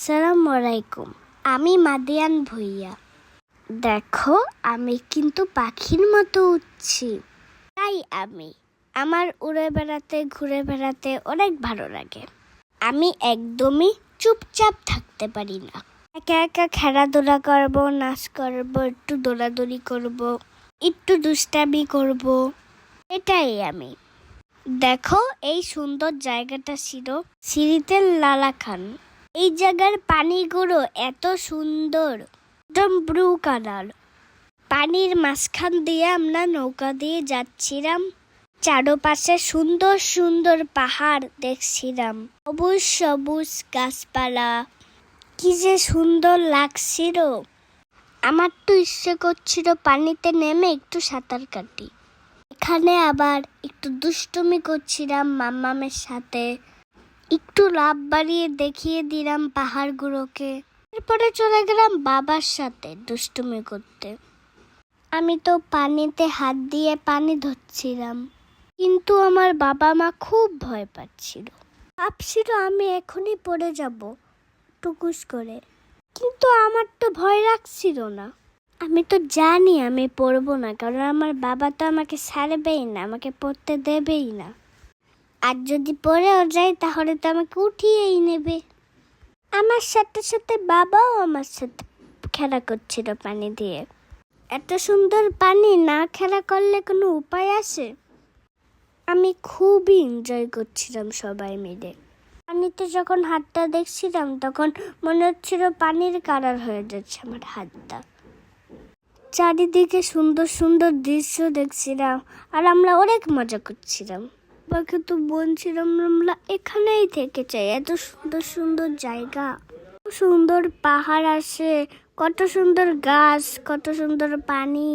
আসসালামু আলাইকুম। আমি মাদিয়ান ভুইয়া। দেখো, আমি কিন্তু পাখির মতো উড়ছি। তাই আমার উড়ে বেড়াতে ঘুরে বেড়াতে অনেক ভালো লাগে। আমি একদমই চুপচাপ থাকতে পারি না। একা একা খেলাধুলা করব, নাচ করব, একটু দৌড়াদৌড়ি করব, একটু দুষ্টামি করব, এটাই আমি। দেখো, এই সুন্দর জায়গাটা ছিল সিরিতে লালা খান। এই জায়গার পানিগুলো এত সুন্দর, একদম ব্লু কালার। পানির মাঝখান দিয়ে আমরা নৌকা দিয়ে যাচ্ছিলাম। চারপাশে সুন্দর সুন্দর পাহাড় দেখছিলাম, সবুজ সবুজ গাছপালা, কি যে সুন্দর লাগছিল। আমার তো ইচ্ছে করছিল পানিতে নেমে একটু সাঁতার কাটি। এখানে আবার একটু দুষ্টুমি করছিলাম মাম্মামের সাথে, একটু লাফ বাড়িয়ে দেখিয়ে দিলাম পাহাড়গুলোকে। এরপরে চলে গেলাম বাবার সাথে দুষ্টুমি করতে। আমি তো পানিতে হাত দিয়ে পানি ধরছিলাম, কিন্তু আমার বাবা মা খুব ভয় পাচ্ছিল। ভাবছিল আমি এখনই পড়ে যাব টুকুস করে, কিন্তু আমার তো ভয় লাগছিল না। আমি তো জানি আমি পড়বো না, কারণ আমার বাবা তো আমাকে ছাড়বেই না, আমাকে পড়তে দেবেই না। আর যদি পড়েও যাই তাহলে তো আমাকে উঠিয়েই নেবে। আমার সাথে সাথে বাবাও আমার সাথে খেলা করছিল পানি দিয়ে। এত সুন্দর পানি, না খেলা করলে কোনো উপায় আছে? আমি খুবই এনজয় করছিলাম সবাই মিলে। পানিতে যখন হাতটা দেখছিলাম তখন মনে হচ্ছিল পানির কালার হয়ে যাচ্ছে আমার হাতটা। চারিদিকে সুন্দর সুন্দর দৃশ্য দেখছিলাম, আর আমরা অনেক মজা করছিলাম। বাবাকে তো বলছিলাম আমরা এখানেই থেকে চাই, এত সুন্দর সুন্দর জায়গা, সুন্দর পাহাড় আছে, কত সুন্দর গাছ, কত সুন্দর পানি।